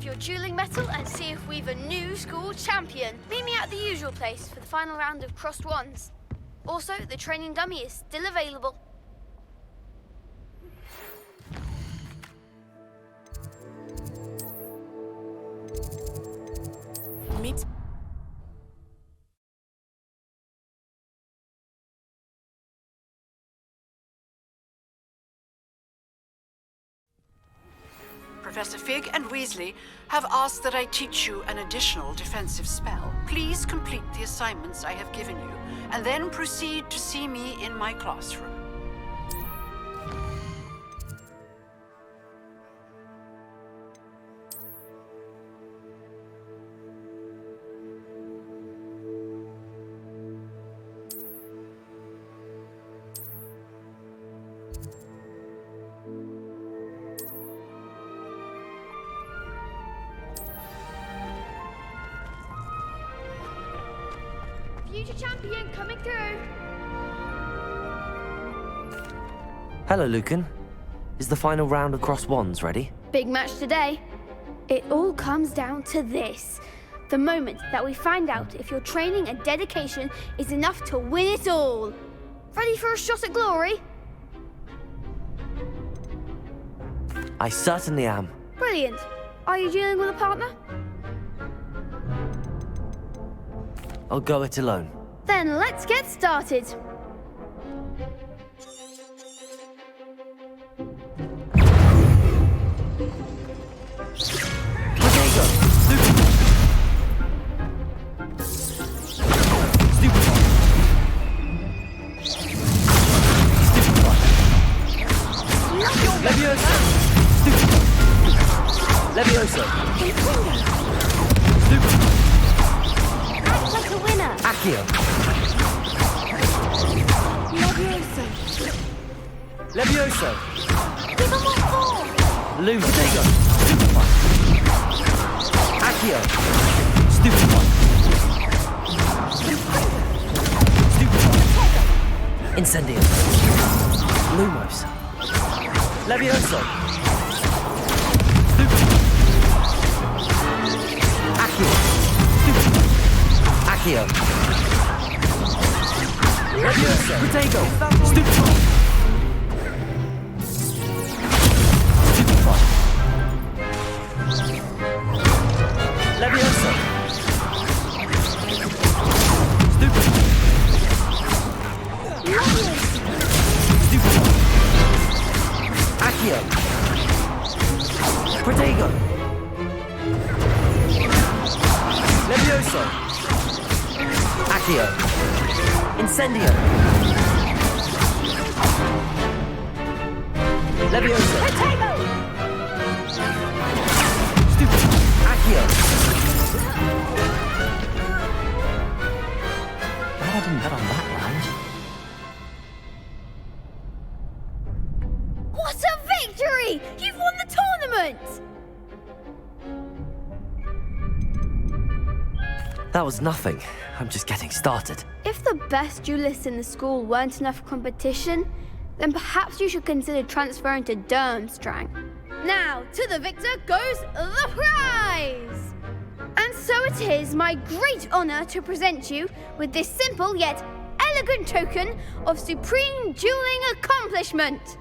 prove your dueling mettle and see if we've a new school champion. Meet me at the usual place for the final round of crossed wands. Also, the training dummy is still available. Meet. Professor Fig and Weasley have asked that I teach you an additional defensive spell. Please complete the assignments I have given you, and then proceed to see me in my classroom. Future champion coming through. Hello, Lucan. Is the final round of cross wands ready? Big match today. It all comes down to this. The moment that we find out if your training and dedication is enough to win it all. Ready for a shot at glory? I certainly am. Brilliant. Are you dealing with a partner? I'll go it alone. Then let's get started. Potato! Stupid! Stupid one! Stupid one! Levioso! Stupid one! Levioso! Stupid one! Act like a winner. Accio! Levioso. Levioso! Give him what for. Lose. Potato! Stupid one! Accio! Stupid one! Stupid one! Incendio! Lumos! Levioso! Stupid one! Accio! Stupid one! Accio! Levioso! Potato! Stupid one! Stupid one! Levioso! Stupid one! Stupid one! Accio! Protego! Levioso! Accio! Incendio! Levioso! Potato. Stupid one! Accio! Glad I didn't bet on that round. What a victory! You've won the tournament! That was nothing. I'm just getting started. If the best duelists in the school weren't enough competition, then perhaps you should consider transferring to Durmstrang. Now, to the victor goes the prize! And so it is my great honor to present you with this simple yet elegant token of supreme dueling accomplishment.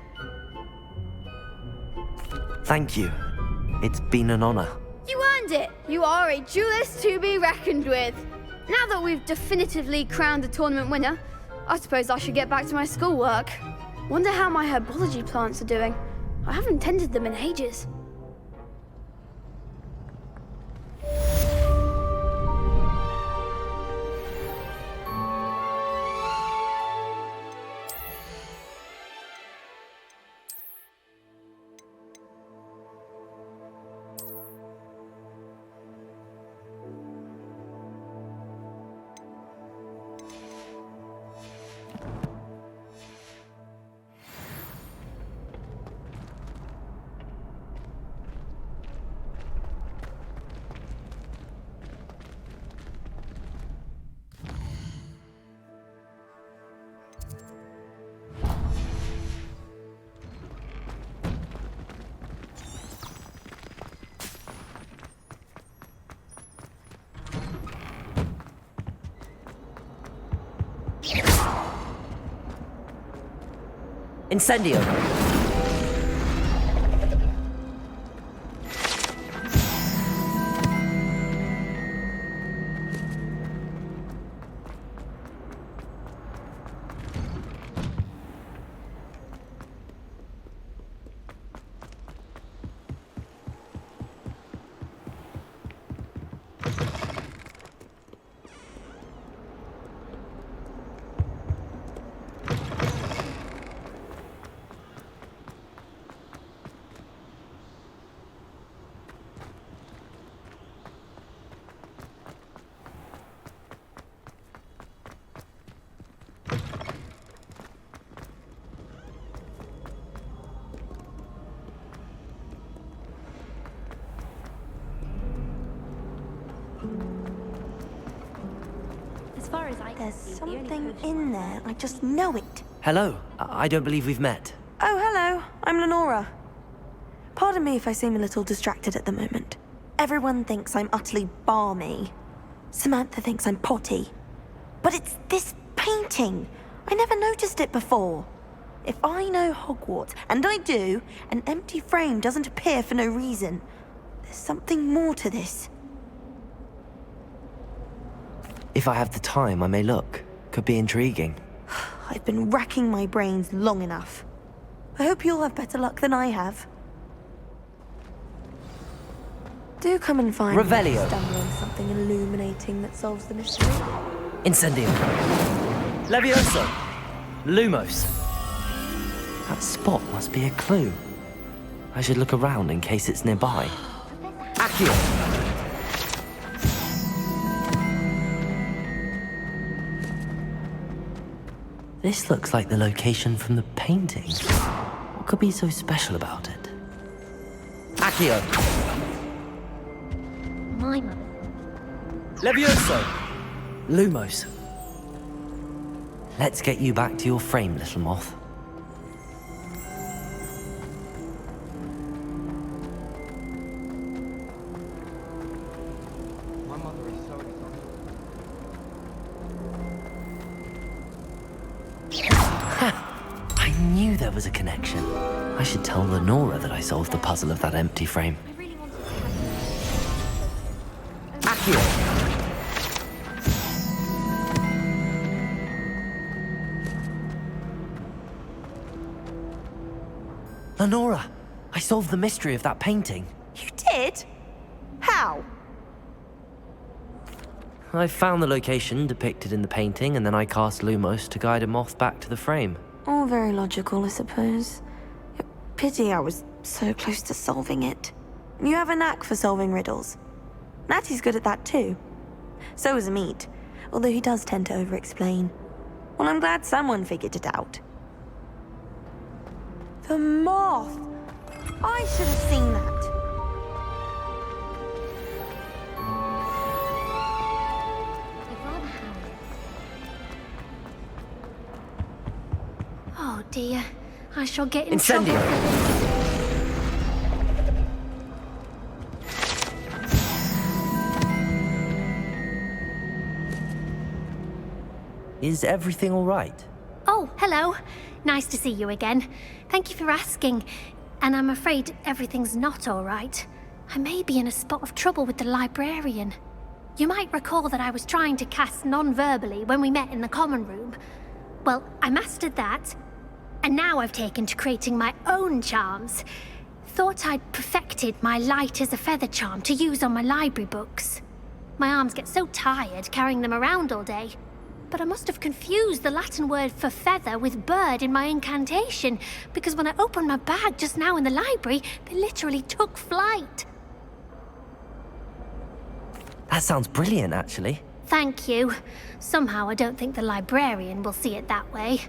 Thank you. It's been an honor. You earned it. You are a duelist to be reckoned with. Now that we've definitively crowned the tournament winner, I suppose I should get back to my schoolwork. Wonder how my herbology plants are doing. I haven't tended them in ages. Incendio! There's something in there, I just know it. Hello. I don't believe we've met. Oh, hello, I'm Lenora. Pardon me if I seem a little distracted at the moment. Everyone thinks I'm utterly balmy. Samantha thinks I'm potty. But it's this painting. I never noticed it before. If I know Hogwarts, and I do, an empty frame doesn't appear for no reason. There's something more to this. If I have the time, I may look. Could be intriguing. I've been racking my brains long enough. I hope you'll have better luck than I have. Do come and find Revelio. me if you stumble on something illuminating that solves the mystery. Incendio. Levioso. Lumos. That spot must be a clue. I should look around in case it's nearby. Accio. This looks like the location from the painting. What could be so special about it? Accio. My mum. Levioso. Lumos. Let's get you back to your frame, little moth. I knew there was a connection. I should tell Lenora that I solved the puzzle of that empty frame. Accio. Lenora, I solved the mystery of that painting. You did? How? I found the location depicted in the painting, and then I cast Lumos to guide a moth back to the frame. All very logical, I suppose. Pity I was so close to solving it. You have a knack for solving riddles. Natty's good at that too. So is Amit, although he does tend to over-explain. Well, I'm glad someone figured it out. The moth! I should have seen that. Oh dear, I shall get in Incendio. trouble. Is everything all right? Oh, hello. Nice to see you again. Thank you for asking. And I'm afraid everything's not all right. I may be in a spot of trouble with the librarian. You might recall that I was trying to cast non-verbally when we met in the common room. Well, I mastered that. And now I've taken to creating my own charms. Thought I'd perfected my light as a feather charm to use on my library books. My arms get so tired carrying them around all day. But I must have confused the Latin word for feather with bird in my incantation, because when I opened my bag just now in the library, they literally took flight. That sounds brilliant, actually. Thank you. Somehow I don't think the librarian will see it that way.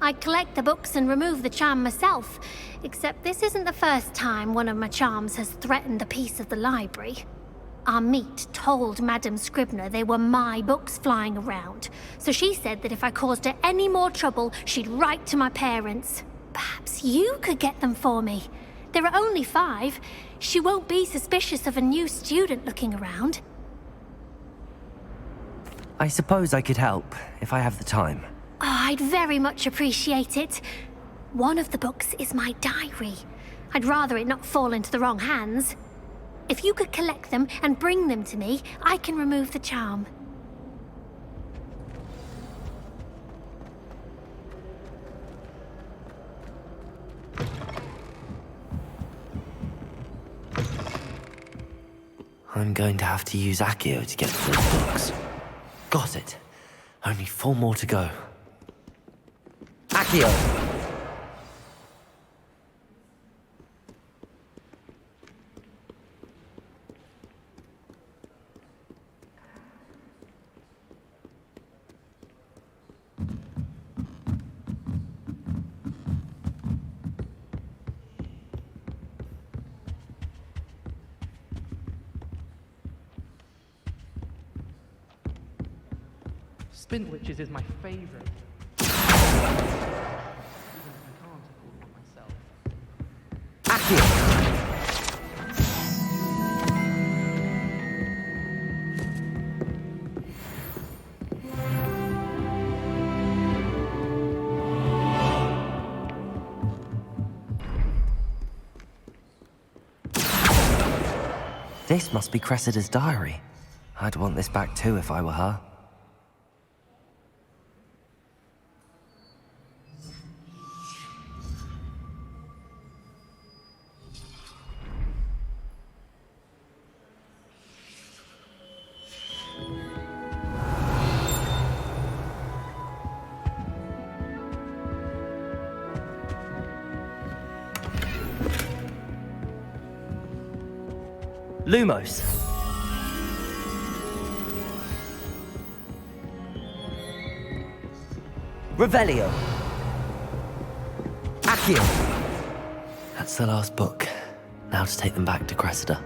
I collect the books and remove the charm myself, except this isn't the first time one of my charms has threatened the peace of the library. Amit told Madame Scribner they were my books flying around, so she said that if I caused her any more trouble, she'd write to my parents. Perhaps you could get them for me. There are only 5. She won't be suspicious of a new student looking around. I suppose I could help, if I have the time. Oh, I'd very much appreciate it. One of the books is my diary. I'd rather it not fall into the wrong hands. If you could collect them and bring them to me, I can remove the charm. I'm going to have to use Accio to get to those books. Got it. Only 4 more to go. Accio! Spindwitches is my favorite. Even if I can't afford one myself. Accio! This must be Cressida's diary. I'd want this back too if I were her. Lumos. Revelio. Accio. That's the last book. Now to take them back to Cressida.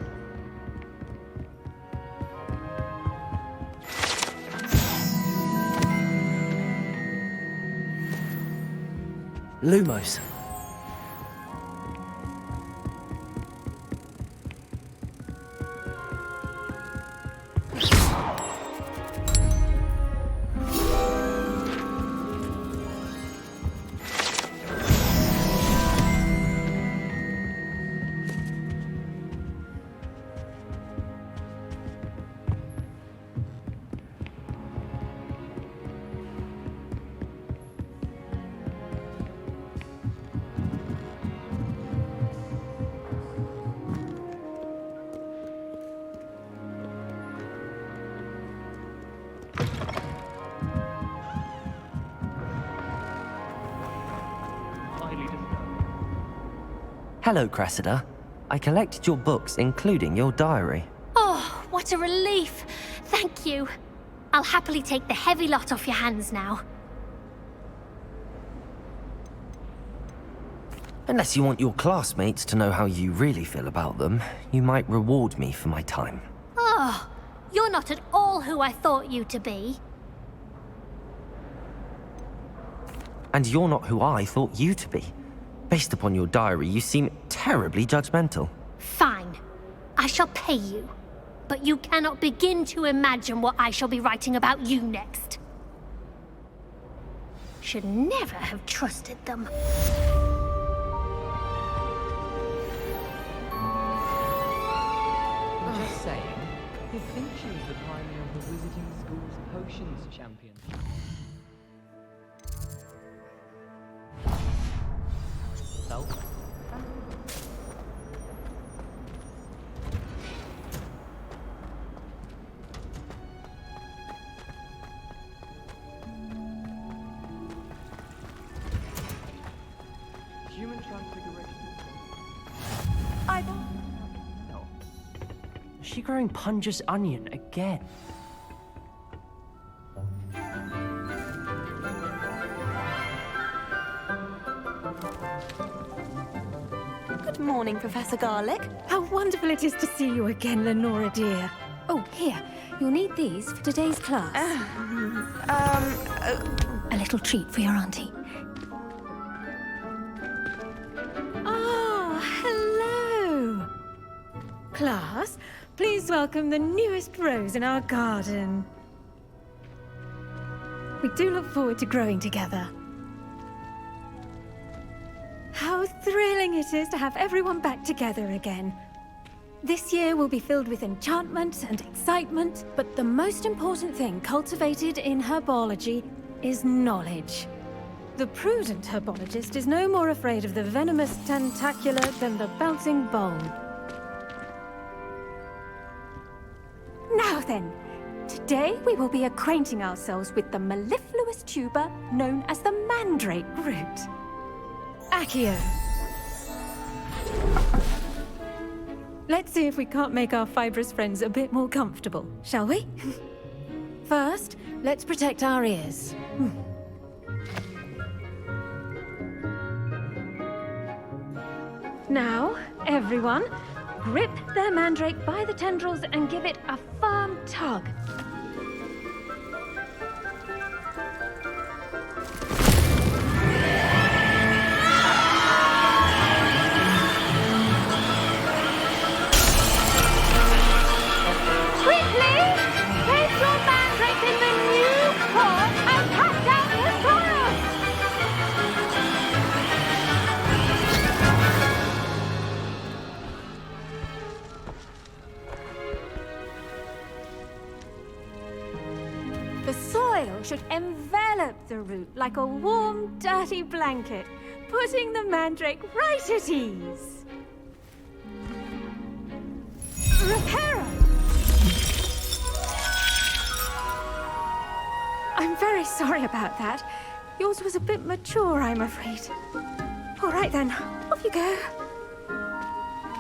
Lumos. Hello, Cressida. I collected your books, including your diary. Oh, what a relief. Thank you. I'll happily take the heavy lot off your hands now. Unless you want your classmates to know how you really feel about them, you might reward me for my time. Oh, you're not at all who I thought you to be. And you're not who I thought you to be. Based upon your diary, you seem terribly judgmental. Fine. I shall pay you. But you cannot begin to imagine what I shall be writing about you next. Should never have trusted them. Just saying, you'd think she was the pioneer of the Wizarding School's Potions Champion. So? Human transfiguration. No. Is she growing Punja's onion again? Good morning, Professor Garlic. How wonderful it is to see you again, Lenora dear. Oh, here. You'll need these for today's class. A little treat for your auntie. Ah, hello. Class, please welcome the newest rose in our garden. We do look forward to growing together. How thrilling it is to have everyone back together again. This year will be filled with enchantment and excitement, but the most important thing cultivated in herbology is knowledge. The prudent herbologist is no more afraid of the venomous tentacula than the bouncing bulb. Now then, today we will be acquainting ourselves with the mellifluous tuber known as the mandrake root. Accio. Let's see if we can't make our fibrous friends a bit more comfortable, shall we? First, let's protect our ears. Now, everyone, grip their mandrake by the tendrils and give it a firm tug. Quickly! Place your mandrake in the new pot and cut down the soil! The soil should envelop the root like a warm, dirty blanket, putting the mandrake right at ease. Reparo! I'm very sorry about that. Yours was a bit mature, I'm afraid. All right then, off you go.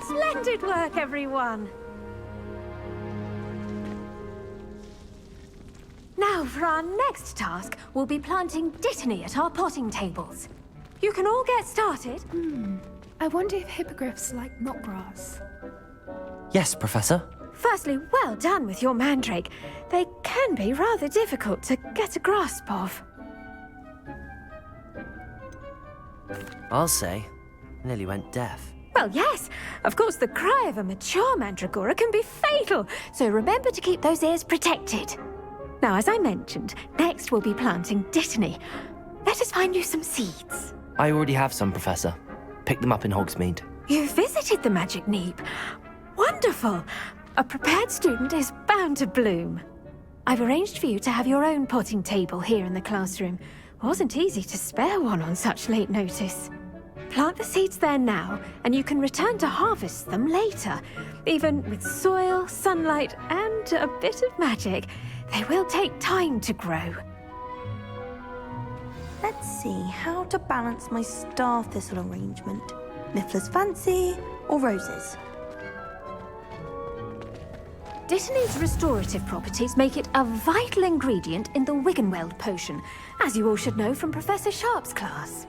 Splendid work, everyone. Now, for our next task, we'll be planting dittany at our potting tables. You can all get started. I wonder if hippogriffs like knotgrass. Yes, Professor. Firstly, well done with your mandrake. They can be rather difficult to get a grasp of. I'll say. Nearly went deaf. Well, yes. Of course, the cry of a mature mandragora can be fatal, so remember to keep those ears protected. Now, as I mentioned, next we'll be planting dittany. Let us find you some seeds. I already have some, Professor. Picked them up in Hogsmeade. You visited the Magic Neep. Wonderful. A prepared student is bound to bloom. I've arranged for you to have your own potting table here in the classroom. Wasn't easy to spare one on such late notice. Plant the seeds there now, and you can return to harvest them later. Even with soil, sunlight, and a bit of magic, they will take time to grow. Let's see how to balance my star thistle arrangement. Niffler's fancy or roses? Dittany's restorative properties make it a vital ingredient in the Wiggenweld potion, as you all should know from Professor Sharp's class.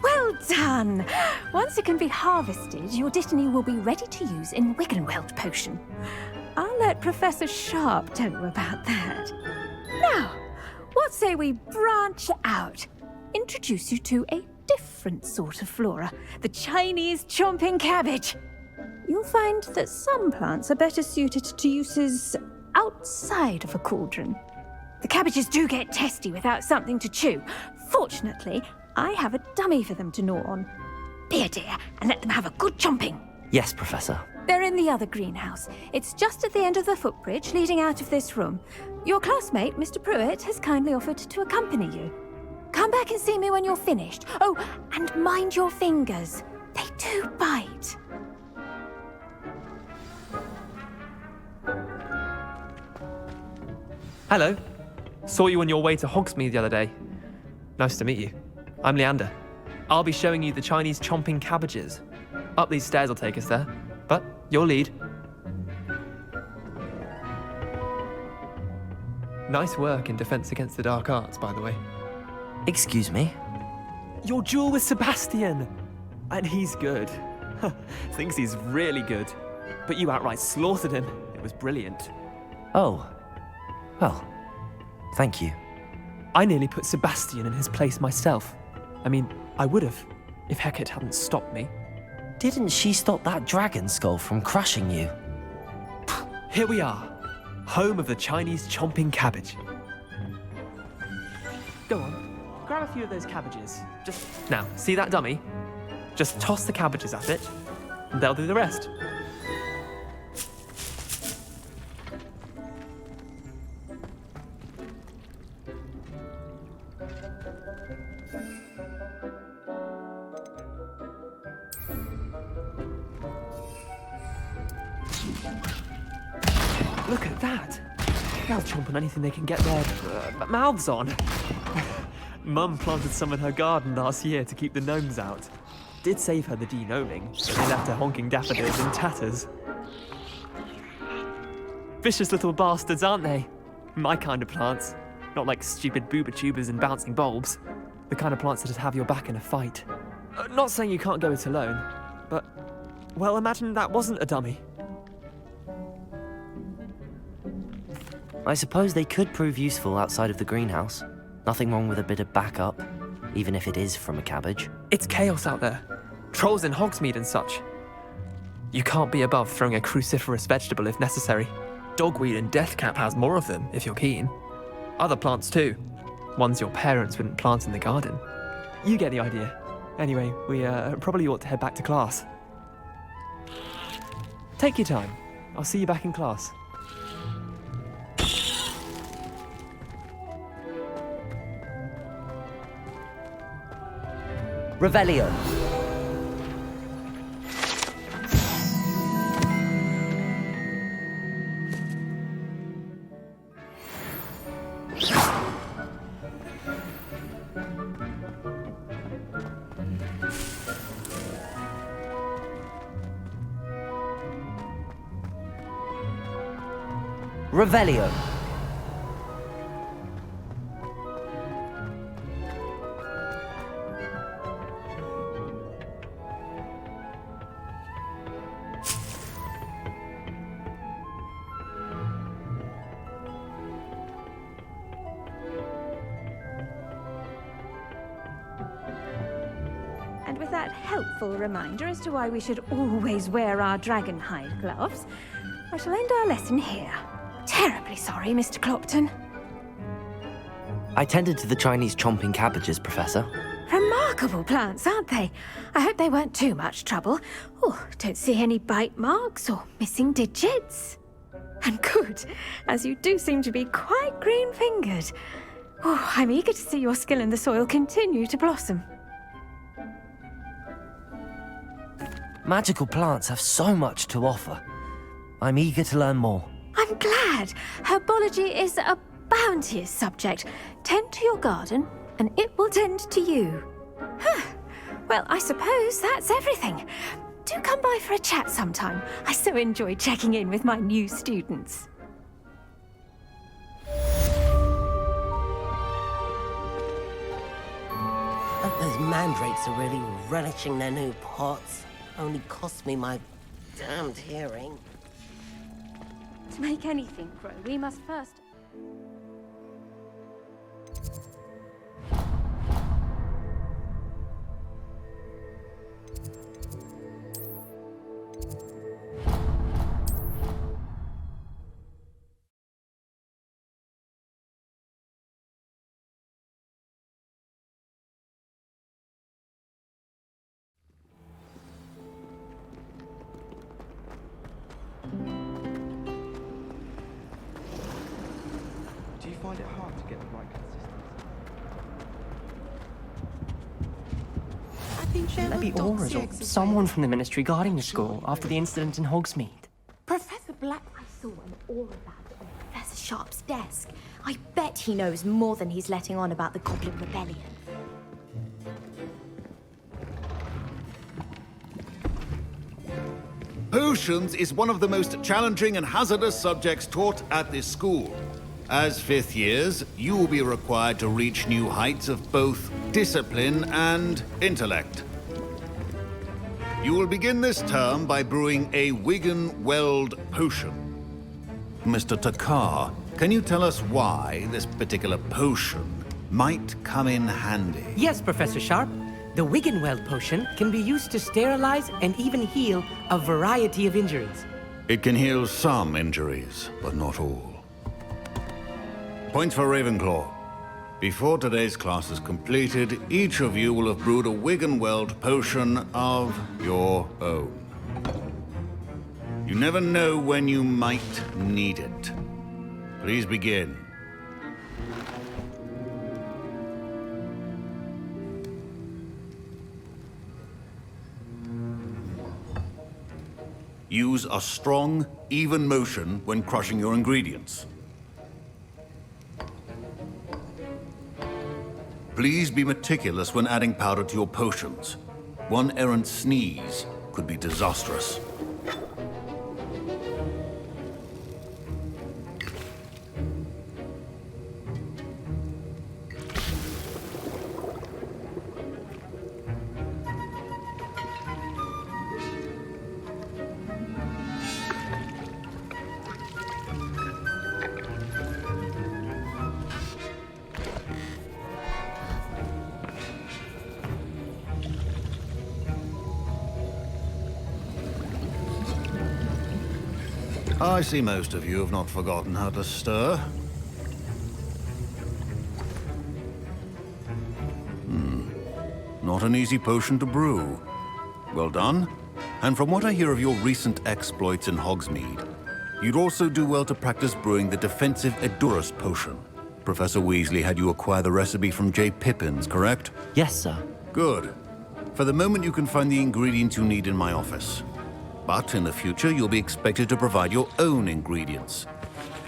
Well done! Once it can be harvested, your dittany will be ready to use in Wiggenweld potion. I'll let Professor Sharp tell you about that. Now, what say we branch out? Introduce you to a different sort of flora, the Chinese chomping cabbage. You'll find that some plants are better suited to uses outside of a cauldron. The cabbages do get testy without something to chew. Fortunately, I have a dummy for them to gnaw on. Be a dear and let them have a good chomping. Yes, Professor. They're in the other greenhouse. It's just at the end of the footbridge leading out of this room. Your classmate, Mr. Pruitt, has kindly offered to accompany you. Come back and see me when you're finished. Oh, and mind your fingers. They do bite. Hello. Saw you on your way to Hogsmeade the other day. Nice to meet you. I'm Leander. I'll be showing you the Chinese chomping cabbages. Up these stairs will take us there, but you'll lead. Nice work in Defense Against the Dark Arts, by the way. Excuse me? Your duel with Sebastian! And he's good. Thinks he's really good. But you outright slaughtered him. It was brilliant. Oh. Well, thank you. I nearly put Sebastian in his place myself. I mean, I would have, if Hecate hadn't stopped me. Didn't she stop that dragon skull from crushing you? Here we are, home of the Chinese chomping cabbage. Go on, grab a few of those cabbages. Now, see that dummy? Just toss the cabbages at it, and they'll do the rest. Look at that! They'll chomp on anything they can get their mouths on. Mum planted some in her garden last year to keep the gnomes out. Did save her the de-gnoming, but they left her honking daffodils in tatters. Vicious little bastards, aren't they? My kind of plants. Not like stupid booba tubers and bouncing bulbs. The kind of plants that'd have your back in a fight. Not saying you can't go it alone, but... well, imagine that wasn't a dummy. I suppose they could prove useful outside of the greenhouse. Nothing wrong with a bit of backup, even if it is from a cabbage. It's chaos out there. Trolls in Hogsmeade and such. You can't be above throwing a cruciferous vegetable if necessary. Dogweed and deathcap has more of them, if you're keen. Other plants too. Ones your parents wouldn't plant in the garden. You get the idea. Anyway, we probably ought to head back to class. Take your time. I'll see you back in class. Revelio. Revelio. And with that helpful reminder as to why we should always wear our dragon hide gloves, I shall end our lesson here. Terribly sorry, Mr. Clopton. I tended to the Chinese chomping cabbages, Professor. Remarkable plants, aren't they? I hope they weren't too much trouble. Oh, don't see any bite marks or missing digits. And good, as you do seem to be quite green-fingered. Oh, I'm eager to see your skill in the soil continue to blossom. Magical plants have so much to offer. I'm eager to learn more. I'm glad. Herbology is a bounteous subject. Tend to your garden, and it will tend to you. Well, I suppose that's everything. Do come by for a chat sometime. I so enjoy checking in with my new students. Those mandrakes are really relishing their new pots. Only cost me my damned hearing. To make anything grow, we must first... Do you find it hard to get the right consistency? Maybe Aura's or someone from the Ministry guarding the school after the incident in Hogsmeade. Professor Black, I saw an aura bag on Professor Sharp's desk. I bet he knows more than he's letting on about the Goblin Rebellion. Potions is one of the most challenging and hazardous subjects taught at this school. As fifth years, you will be required to reach new heights of both discipline and intellect. You will begin this term by brewing a Wigan-Weld potion. Mr. Takar, can you tell us why this particular potion might come in handy? Yes, Professor Sharp. The Wigan-Weld potion can be used to sterilize and even heal a variety of injuries. It can heal some injuries, but not all. Points for Ravenclaw. Before today's class is completed, each of you will have brewed a Wiggenweld potion of your own. You never know when you might need it. Please begin. Use a strong, even motion when crushing your ingredients. Please be meticulous when adding powder to your potions. One errant sneeze could be disastrous. I see most of you have not forgotten how to stir. Not an easy potion to brew. Well done. And from what I hear of your recent exploits in Hogsmeade, you'd also do well to practice brewing the defensive Edurus potion. Professor Weasley had you acquire the recipe from J. Pippin's, correct? Yes, sir. Good. For the moment, you can find the ingredients you need in my office. But in the future, you'll be expected to provide your own ingredients.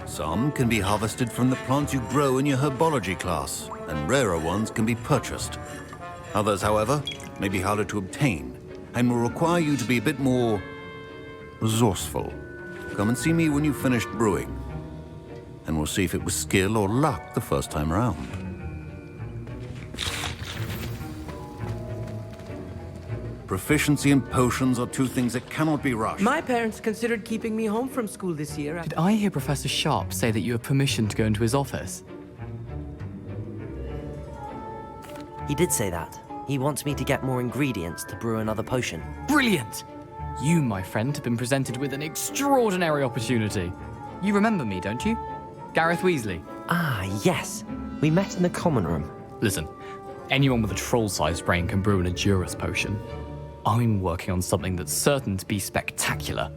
Some can be harvested from the plants you grow in your herbology class, and rarer ones can be purchased. Others, however, may be harder to obtain, and will require you to be a bit more resourceful. Come and see me when you've finished brewing, and we'll see if it was skill or luck the first time around. Proficiency and potions are two things that cannot be rushed. My parents considered keeping me home from school this year. Did I hear Professor Sharp say that you have permission to go into his office? He did say that. He wants me to get more ingredients to brew another potion. Brilliant! You, my friend, have been presented with an extraordinary opportunity. You remember me, don't you? Gareth Weasley. Ah, yes. We met in the common room. Listen, anyone with a troll-sized brain can brew an Edurus potion. I'm working on something that's certain to be spectacular.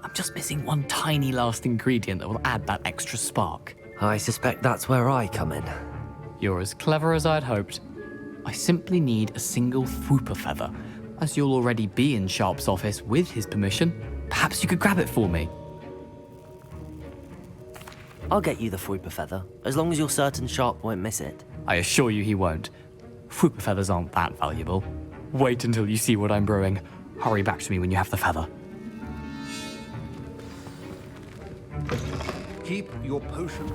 I'm just missing one tiny last ingredient that will add that extra spark. I suspect that's where I come in. You're as clever as I'd hoped. I simply need a single Fwooper feather. As you'll already be in Sharp's office with his permission, perhaps you could grab it for me. I'll get you the Fwooper feather, as long as you're certain Sharp won't miss it. I assure you he won't. Fwooper feathers aren't that valuable. Wait until you see what I'm brewing. Hurry back to me when you have the feather. Keep your potion.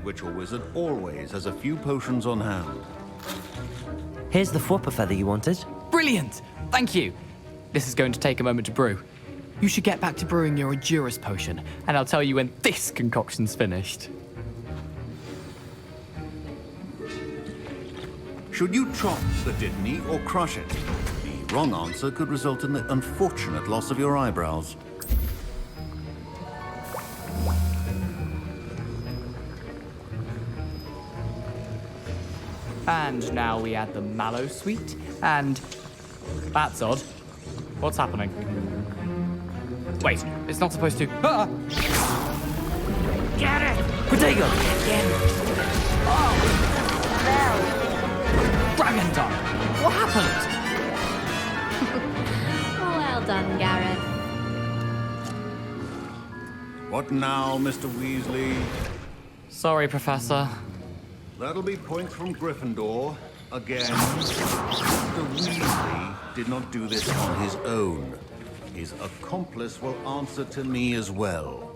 Witcher wizard always has a few potions on hand. Here's the Fwooper feather you wanted. Brilliant! Thank you! This is going to take a moment to brew. You should get back to brewing your Edurus potion, and I'll tell you when this concoction's finished. Should you chop the Dittany or crush it? The wrong answer could result in the unfortunate loss of your eyebrows. And now we add the mallow sweet, and... That's odd. What's happening? Wait, it's not supposed to... Ah! Get it! Protego! Get it! Oh! Dragon Dog! What happened? Well done, Gareth. What now, Mr. Weasley? Sorry, Professor. That'll be points from Gryffindor. Again, Mr. Weasley did not do this on his own. His accomplice will answer to me as well.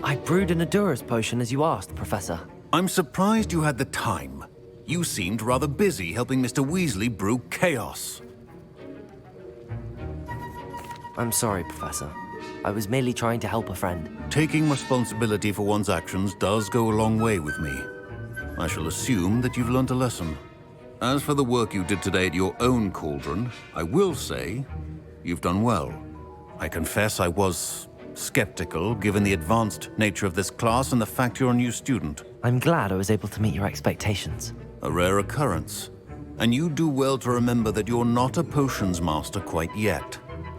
I brewed an Adura's potion as you asked, Professor. I'm surprised you had the time. You seemed rather busy helping Mr. Weasley brew chaos. I'm sorry, Professor. I was merely trying to help a friend. Taking responsibility for one's actions does go a long way with me. I shall assume that you've learnt a lesson. As for the work you did today at your own cauldron, I will say you've done well. I confess I was skeptical, given the advanced nature of this class and the fact you're a new student. I'm glad I was able to meet your expectations. A rare occurrence. And you do well to remember that you're not a potions master quite yet.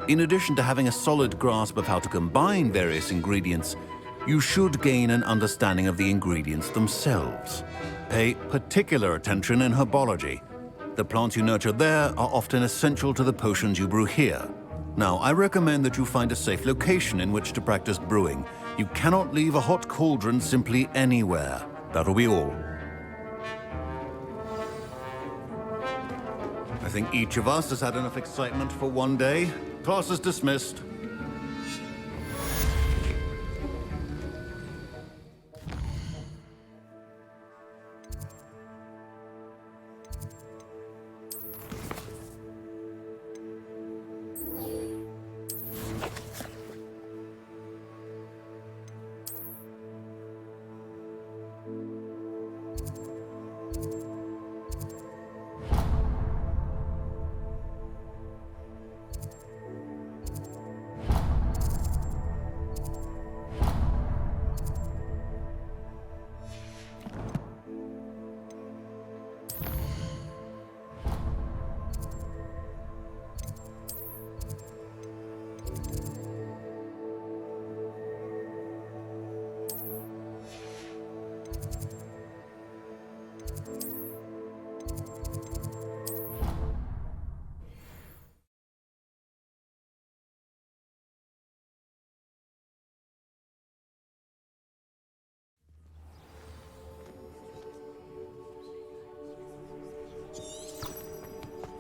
In addition to having a solid grasp of how to combine various ingredients, you should gain an understanding of the ingredients themselves. Pay particular attention in herbology. The plants you nurture there are often essential to the potions you brew here. Now, I recommend that you find a safe location in which to practice brewing. You cannot leave a hot cauldron simply anywhere. That'll be all. I think each of us has had enough excitement for one day. Class is dismissed.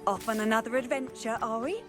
Off on another adventure, are we?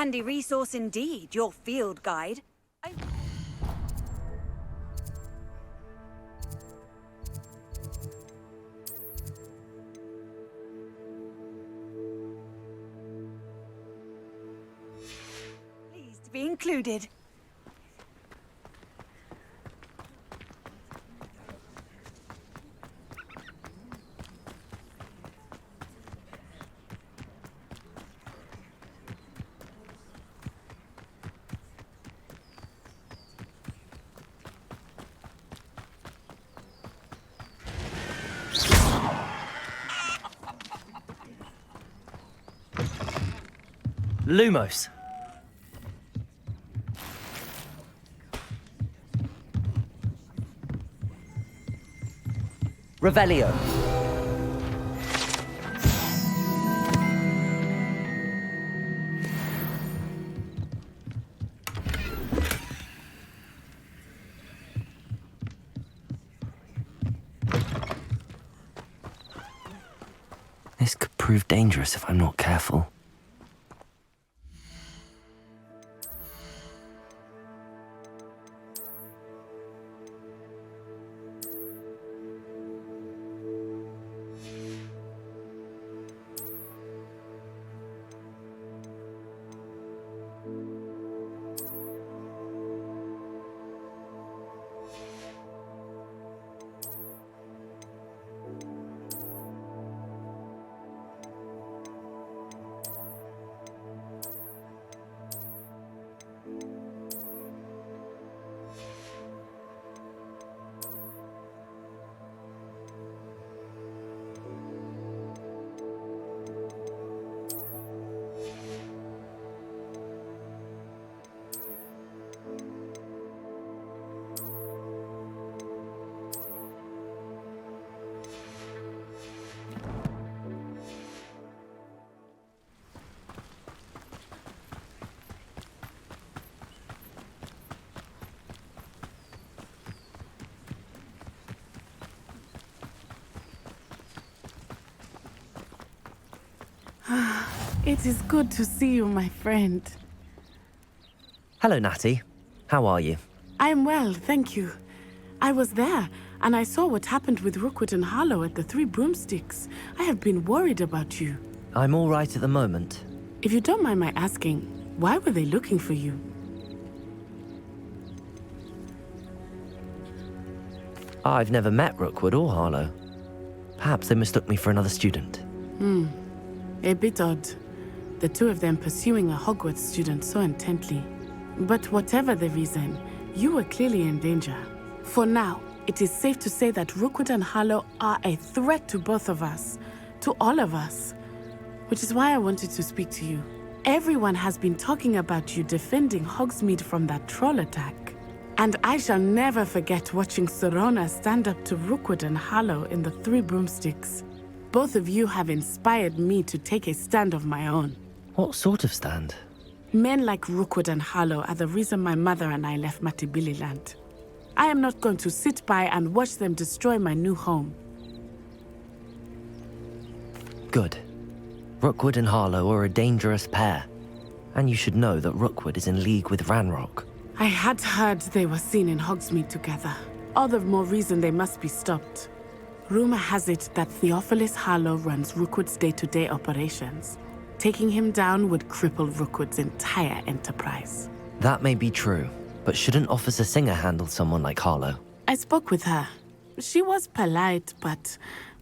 Handy resource indeed, your field guide. Pleased to be included. Lumos. Revelio. This could prove dangerous if I'm not careful. It is good to see you, my friend. Hello, Natty. How are you? I am well, thank you. I was there, and I saw what happened with Rookwood and Harlow at the Three Broomsticks. I have been worried about you. I'm all right at the moment. If you don't mind my asking, why were they looking for you? I've never met Rookwood or Harlow. Perhaps they mistook me for another student. A bit odd. The two of them pursuing a Hogwarts student so intently. But whatever the reason, you were clearly in danger. For now, it is safe to say that Rookwood and Harlow are a threat to both of us. To all of us. Which is why I wanted to speak to you. Everyone has been talking about you defending Hogsmeade from that troll attack. And I shall never forget watching Sorona stand up to Rookwood and Harlow in the Three Broomsticks. Both of you have inspired me to take a stand of my own. What sort of stand? Men like Rookwood and Harlow are the reason my mother and I left Matabeleland. I am not going to sit by and watch them destroy my new home. Good. Rookwood and Harlow are a dangerous pair. And you should know that Rookwood is in league with Ranrock. I had heard they were seen in Hogsmeade together. All the more reason they must be stopped. Rumor has it that Theophilus Harlow runs Rookwood's day-to-day operations. Taking him down would cripple Rookwood's entire enterprise. That may be true, but shouldn't Officer Singer handle someone like Harlow? I spoke with her. She was polite, but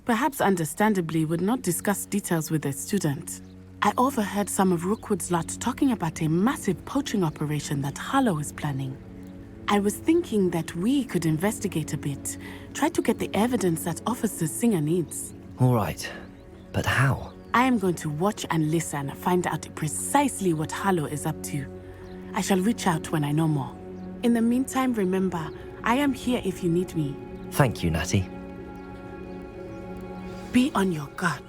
perhaps understandably would not discuss details with a student. I overheard some of Rookwood's lot talking about a massive poaching operation that Harlow is planning. I was thinking that we could investigate a bit, try to get the evidence that Officer Singer needs. All right, but how? I am going to watch and listen, find out precisely what Harlow is up to. I shall reach out when I know more. In the meantime, remember, I am here if you need me. Thank you, Natty. Be on your guard.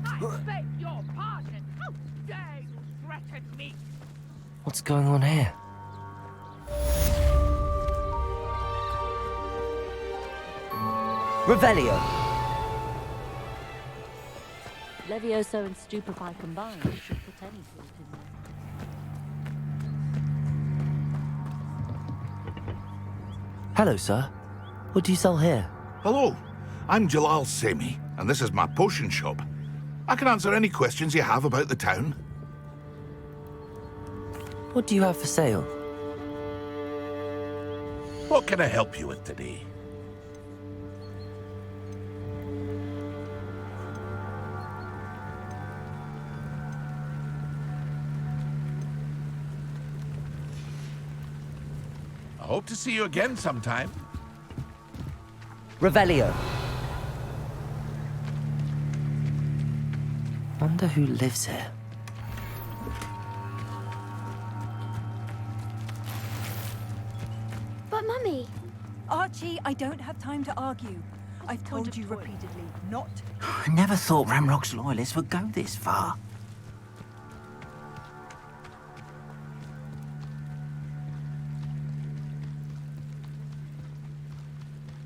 I beg your pardon. How dare you threaten me? What's going on here? Revelio! Levioso and Stupefy combined should put any fruit in there. Hello, sir. What do you sell here? Hello, I'm Jalal Semi, and this is my potion shop. I can answer any questions you have about the town. What do you have for sale? What can I help you with today? I hope to see you again sometime. Revelio. Wonder who lives here. But Mummy... Archie, I don't have time to argue. I've told you repeatedly not. I never thought Ramrock's loyalists would go this far.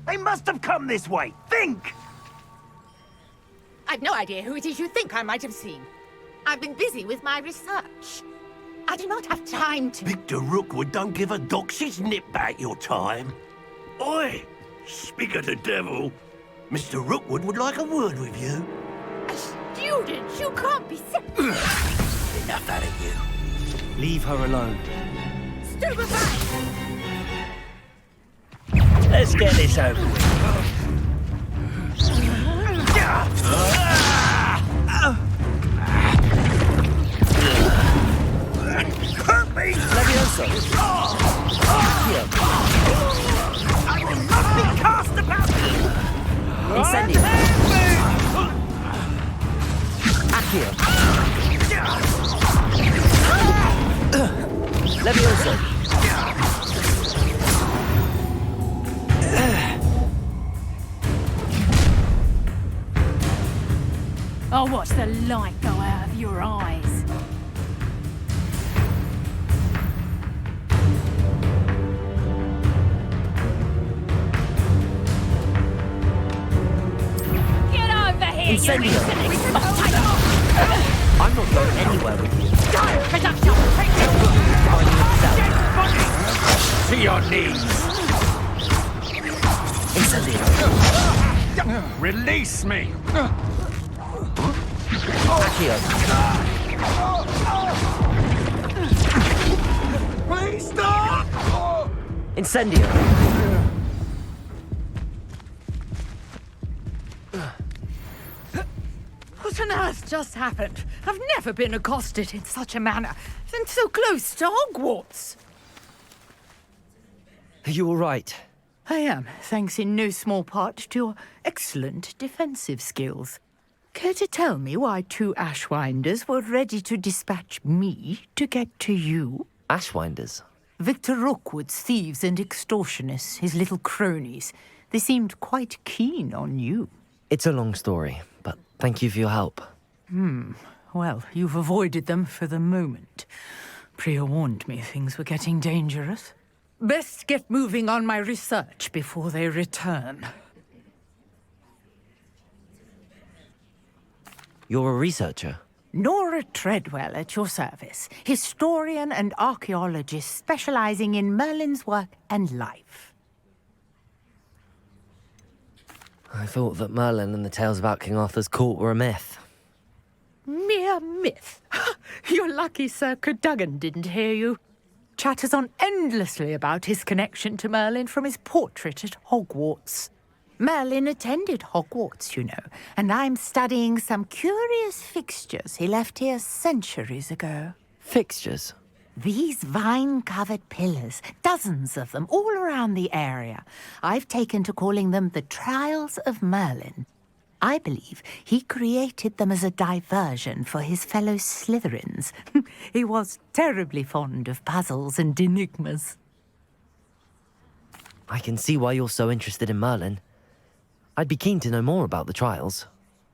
They must have come this way. Think! I've no idea who it is you think I might have seen. I've been busy with my research. I do not have time to... Victor Rookwood don't give a doxy's nip back your time. Oi! Speak of the devil. Mr. Rookwood would like a word with you. A student? You can't be sick. Enough out of you. Leave her alone. Stupefy! Let's get this over with. Hurt me! Levioso! Here. I will not be cast about! Incendio! Accio! Levioso! I'll watch the light go out of your eyes. Get over here, Incendio. you insolent spot! I'm not going anywhere with you. Production! To your knees! Incendio! Release me! Accio! Please stop! Incendio! What on earth just happened? I've never been accosted in such a manner, and so close to Hogwarts. Are you all right? I am, thanks in no small part to your excellent defensive skills. Care to tell me why two Ashwinders were ready to dispatch me to get to you? Ashwinders? Victor Rookwood's thieves and extortionists, his little cronies. They seemed quite keen on you. It's a long story, but thank you for your help. Well, you've avoided them for the moment. Priya warned me things were getting dangerous. Best get moving on my research before they return. You're a researcher? Nora Treadwell at your service, historian and archaeologist specializing in Merlin's work and life. I thought that Merlin and the tales about King Arthur's court were a myth. Mere myth. You're lucky Sir Cadogan didn't hear you. Chatters on endlessly about his connection to Merlin from his portrait at Hogwarts. Merlin attended Hogwarts, you know, and I'm studying some curious fixtures he left here centuries ago. Fixtures? These vine-covered pillars, dozens of them, all around the area. I've taken to calling them the Trials of Merlin. I believe he created them as a diversion for his fellow Slytherins. He was terribly fond of puzzles and enigmas. I can see why you're so interested in Merlin. I'd be keen to know more about the trials.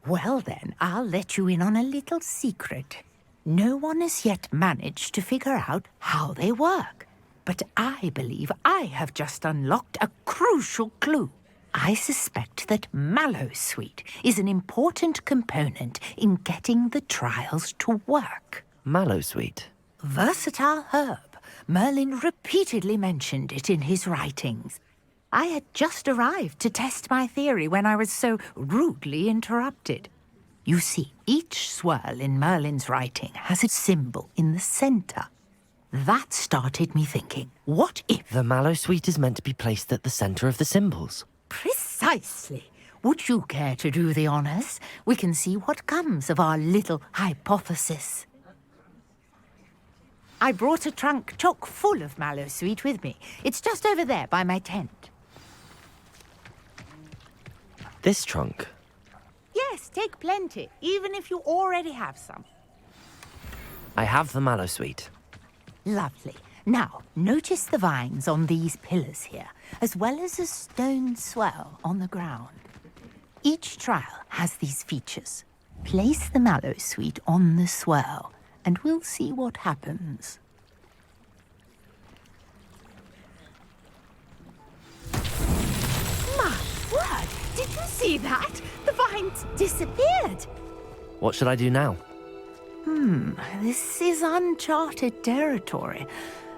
Well then, I'll let you in on a little secret. No one has yet managed to figure out how they work. But I believe I have just unlocked a crucial clue. I suspect that Mallowsweet is an important component in getting the trials to work. Mallowsweet? Versatile herb. Merlin repeatedly mentioned it in his writings. I had just arrived to test my theory when I was so rudely interrupted. You see, each swirl in Merlin's writing has a symbol in the center. That started me thinking, what if... The Mallowsweet is meant to be placed at the center of the symbols. Precisely. Would you care to do the honors? We can see what comes of our little hypothesis. I brought a trunk chock full of Mallowsweet with me. It's just over there by my tent. This trunk? Yes, Yes, take plenty, even if you already have some. I have the mallow sweet. Lovely. Now, notice the vines on these pillars here, as well as a stone swell on the ground. Each trial has these features. Place the mallow sweet on the swell, and we'll see what happens. My word! Did you see that? The vines disappeared! What should I do now? This is uncharted territory.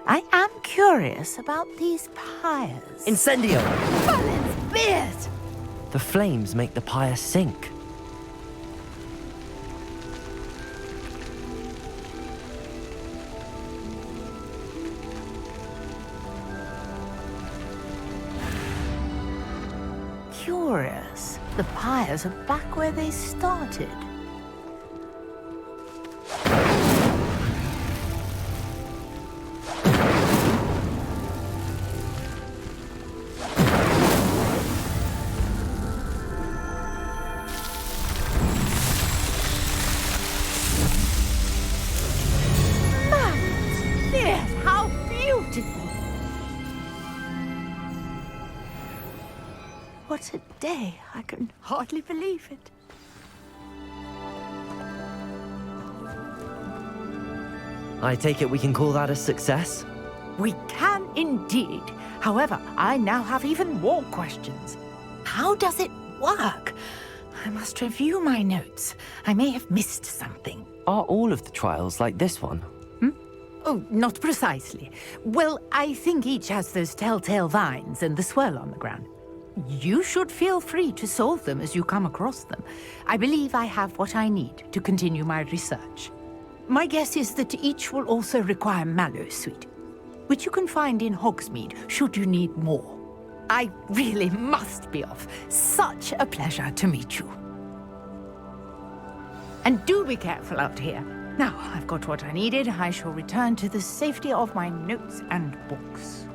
I am curious about these pyres. Incendio! Balin's beard! The flames make the pyre sink. Curious. The pyres are back where they started. How beautiful! What a day! I can hardly believe it. I take it we can call that a success? We can indeed. However, I now have even more questions. How does it work? I must review my notes. I may have missed something. Are all of the trials like this one? Oh, not precisely. Well, I think each has those telltale vines and the swirl on the ground. You should feel free to solve them as you come across them. I believe I have what I need to continue my research. My guess is that each will also require mallow sweet, which you can find in Hogsmeade should you need more. I really must be off. Such a pleasure to meet you. And do be careful out here. Now, I've got what I needed. I shall return to the safety of my notes and books.